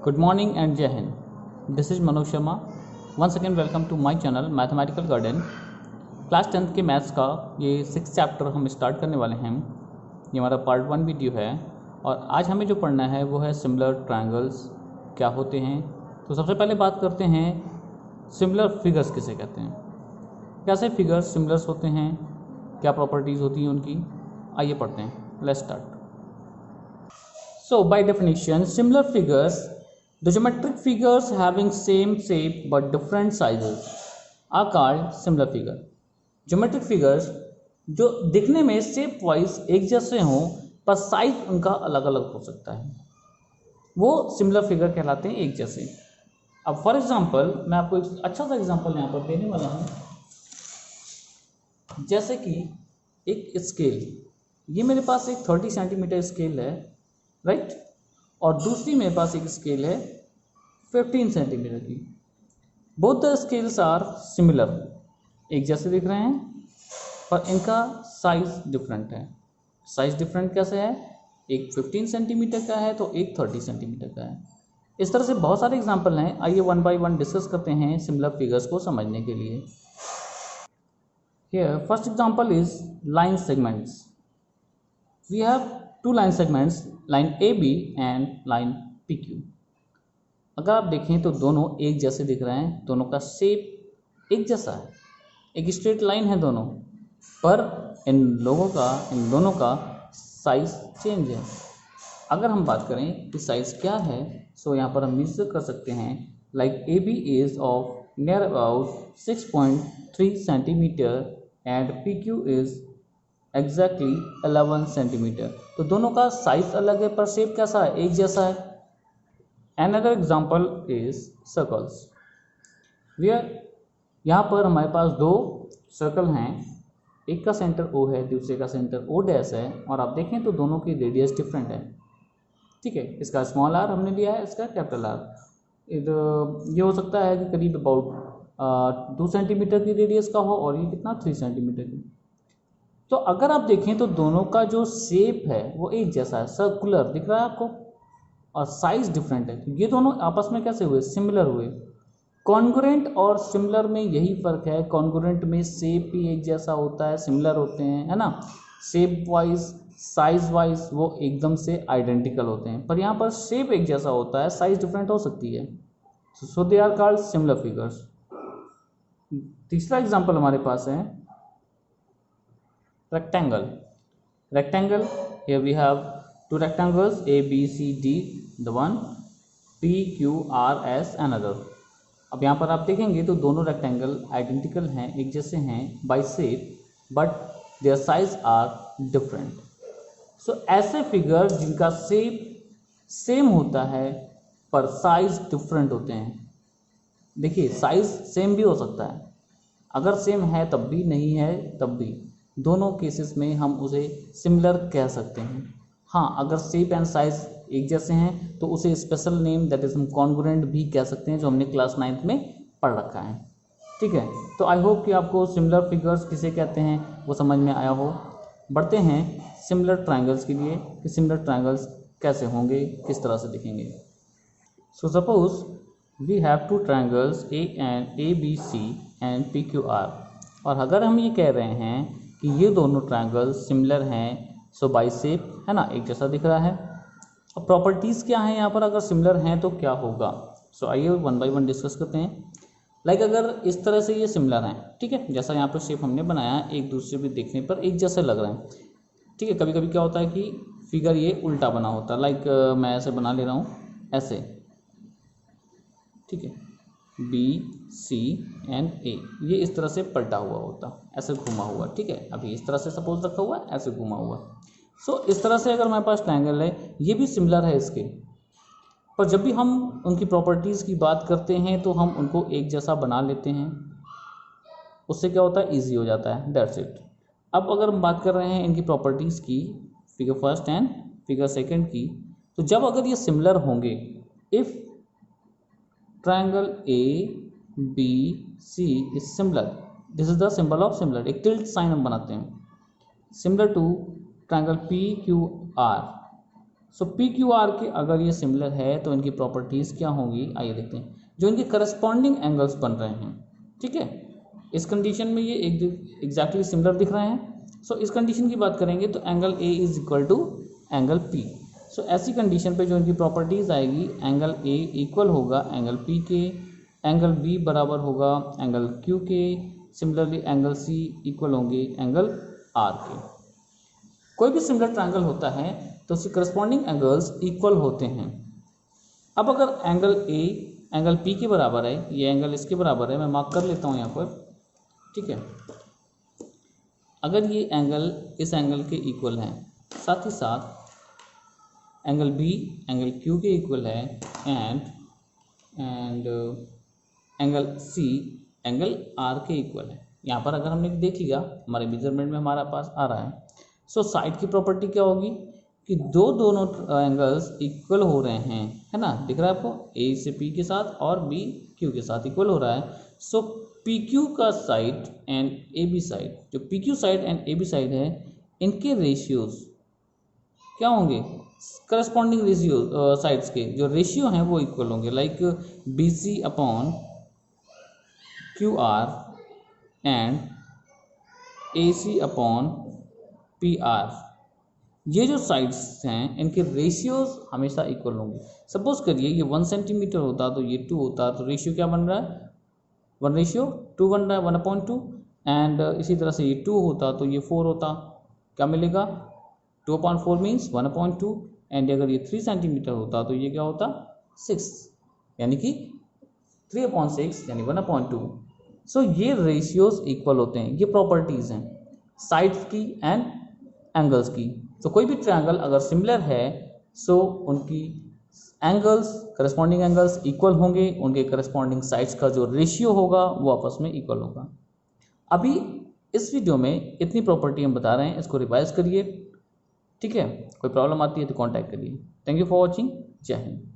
Good morning and Jai Hind. This is Manoj Sharma. Once again welcome to my channel Mathematical Garden. Class 10th के maths का ये 6th chapter हम start करने वाले हैं। ये हमारा पार्ट 1 वीडियो है और आज हमें जो पढ़ना है वो है सिमिलर ट्रायंगल्स क्या होते हैं। तो सबसे पहले बात करते हैं सिमिलर फिगर्स किसे कहते हैं, कैसे फिगर्स सिमिलर्स होते हैं, क्या प्रॉपर्टीज़ होती हैं उनकी। आइए पढ़ते हैं, let's start. So by definition, similar figures, the geometric figures having same shape but different sizes are called similar figure. Geometric figures जो दिखने में शेप वाइज एक जैसे हों पर साइज उनका अलग अलग हो सकता है, वो सिमिलर फिगर कहलाते हैं, एक जैसे। अब फॉर एग्जांपल मैं आपको एक अच्छा सा एग्जांपल यहाँ पर देने वाला हूँ। जैसे कि एक स्केल, ये मेरे पास एक 30 सेंटीमीटर स्केल है, राइट, और दूसरी मेरे पास एक स्केल है 15 सेंटीमीटर की। Both the scales are similar, एक जैसे दिख रहे हैं पर इनका साइज डिफरेंट है। साइज डिफरेंट कैसे है, एक 15 सेंटीमीटर का है तो एक 30 सेंटीमीटर का है। इस तरह से बहुत सारे एग्जांपल हैं। आइए वन बाय वन डिस्कस करते हैं सिमिलर फिगर्स को समझने के लिए। Here first example is line segments. We have two line segments, line AB and line PQ। अगर आप देखें तो दोनों एक जैसे दिख रहे हैं, दोनों का शेप एक जैसा है, एक स्ट्रेट लाइन है दोनों, पर इन दोनों का साइज चेंज है। अगर हम बात करें कि साइज क्या है, सो यहाँ पर हम मेजर कर सकते हैं। Like AB is of near about 6.3 centimetre and PQ is exactly 11 centimetre. तो दोनों का साइज अलग है पर शेप कैसा है, एक जैसा है। Another example is circles, where यहाँ पर हमारे पास दो सर्कल हैं, एक का सेंटर O है, दूसरे का सेंटर O डैश है, और आप देखें तो दोनों की रेडियस डिफरेंट है। ठीक है, इसका स्मॉल r हमने लिया है, इसका कैपिटल R। ये हो सकता है कि करीब अबाउट 2 सेंटीमीटर की रेडियस का हो और ये कितना 3 सेंटीमीटर की। तो अगर आप देखें तो दोनों का जो शेप है वो एक जैसा है, सर्कुलर दिख रहा है आपको, और साइज डिफरेंट है। तो ये दोनों आपस में कैसे हुए, सिमिलर हुए। कॉन्ग्रुएंट और सिमिलर में यही फर्क है, कॉन्ग्रुएंट में शेप भी एक जैसा होता है, सिमिलर होते हैं, है ना, शेप वाइज साइज वाइज वो एकदम से आइडेंटिकल होते हैं, पर यहाँ पर शेप एक जैसा होता है, साइज डिफरेंट हो सकती है। So they are called similar figures. तीसरा एग्जाम्पल हमारे पास है rectangle. Here we have two rectangles A B C D, the one P Q R S another. अब यहाँ पर आप देखेंगे तो दोनों रेक्टेंगल आइडेंटिकल हैं, एक जैसे हैं by shape, but their size are different. So ऐसे फिगर जिनका शेप सेम होता है पर साइज डिफरेंट होते हैं। देखिए साइज सेम भी हो सकता है, अगर सेम है तब भी, नहीं है तब भी, दोनों केसेस में हम उसे सिमिलर कह सकते हैं। हाँ, अगर शेप एंड साइज एक जैसे हैं तो उसे स्पेशल नेम दैट इज हम कॉन्ग्रुएंट भी कह सकते हैं, जो हमने क्लास 9th में पढ़ रखा है। ठीक है, तो आई होप कि आपको सिमिलर फिगर्स किसे कहते हैं वो समझ में आया हो। बढ़ते हैं सिमिलर ट्रायंगल्स के लिए कि सिमिलर ट्रायंगल्स कैसे होंगे, किस तरह से दिखेंगे। So suppose we have two triangles ABC and PQR, और अगर हम ये कह रहे हैं कि ये दोनों ट्रायंगल सिमिलर हैं, सो बाय शेप, है ना, एक जैसा दिख रहा है। अब प्रॉपर्टीज़ क्या हैं यहाँ पर, अगर सिमिलर हैं तो क्या होगा। सो आइए वन बाय वन डिस्कस करते हैं। लाइक अगर इस तरह से ये सिमिलर हैं, ठीक है, जैसा यहाँ पर शेप हमने बनाया है, एक दूसरे पे देखने पर एक जैसे लग रहे हैं। ठीक है, कभी कभी क्या होता है कि फिगर ये उल्टा बना होता है, लाइक मैं ऐसे बना ले रहा हूँ, ऐसे, ठीक है, B C एंड A, ये इस तरह से पलटा हुआ होता, ऐसे घुमा हुआ। ठीक है, अभी इस तरह से सपोज रखा हुआ, ऐसे घुमा हुआ। सो इस तरह से अगर हमारे पास ट्रायंगल है, ये भी सिमिलर है इसके, पर जब भी हम उनकी प्रॉपर्टीज़ की बात करते हैं तो हम उनको एक जैसा बना लेते हैं, उससे क्या होता है, ईजी हो जाता है, दैट्स इट। अब अगर हम बात कर रहे हैं इनकी प्रॉपर्टीज़ की, figure first and figure second की, तो जब अगर ये सिमिलर होंगे, if triangle ABC is similar, this is the symbol of similar, एक टिल्ट साइन हम बनाते हैं, similar to triangle PQR, so P Q R के अगर ये सिमिलर है तो इनकी प्रॉपर्टीज़ क्या होंगी, आइए देखते हैं। जो इनके करस्पॉन्डिंग एंगल्स बन रहे हैं, ठीक है, इस कंडीशन में ये एग्जैक्टली सिमिलर दिख रहे हैं। सो इस कंडीशन की बात करेंगे तो angle A is equal to angle P. So ऐसी कंडीशन पे जो इनकी प्रॉपर्टीज़ आएगी, एंगल ए इक्वल होगा एंगल पी के, एंगल बी बराबर होगा एंगल क्यू के, सिमिलरली एंगल सी इक्वल होंगे एंगल आर के। कोई भी सिमिलर ट्रायंगल होता है तो उसके करस्पॉन्डिंग एंगल्स इक्वल होते हैं। अब अगर एंगल ए एंगल पी के बराबर है, ये एंगल इसके बराबर है, मैं मार्क कर लेता हूँ यहाँ पर, ठीक है। अगर ये एंगल इस एंगल के इक्वल है, साथ ही साथ एंगल बी एंगल क्यू के इक्वल है, and angle C angle R के इक्वल है। यहाँ पर अगर हमने देख लिया, हमारे मेजरमेंट में हमारा पास आ रहा है। सो साइड की प्रॉपर्टी क्या होगी कि दोनों एंगल्स इक्वल हो रहे हैं, है ना, दिख रहा है आपको, ए से पी के साथ और बी क्यू के साथ इक्वल हो रहा है। सो पी क्यू का side and A B side, जो P Q side and A B side है, इनके रेशियोज क्या होंगे, करस्पॉन्डिंग रेशियो साइड्स के जो रेशियो हैं वो इक्वल होंगे, like B C upon Q R and A C upon P R. ये जो साइड्स हैं इनके रेशियोज हमेशा इक्वल होंगे। सपोज करिए ये 1 सेंटीमीटर होता तो ये 2 होता, तो रेशियो क्या बन रहा है, 1:2 बन रहा है, 1/2। एंड इसी तरह से ये 2 होता तो ये 4 होता, क्या मिलेगा, 2/4 मीन्स 1/2। एंड अगर ये 3 सेंटीमीटर होता तो ये क्या होता, 6, यानी कि 3/6 यानी 1/2। सो ये रेशियोज इक्वल होते हैं। ये प्रॉपर्टीज़ हैं साइड्स की एंड एंगल्स की। तो कोई भी ट्रायंगल अगर सिमिलर है सो उनकी एंगल्स, करस्पॉन्डिंग एंगल्स इक्वल होंगे, उनके करस्पॉन्डिंग साइड्स का जो रेशियो होगा वो आपस में इक्वल होगा। अभी इस वीडियो में इतनी प्रॉपर्टी हम बता रहे हैं, इसको रिवाइज करिए, ठीक है। कोई प्रॉब्लम आती है तो कांटेक्ट करिए। Thank you for watching. जय हिंद।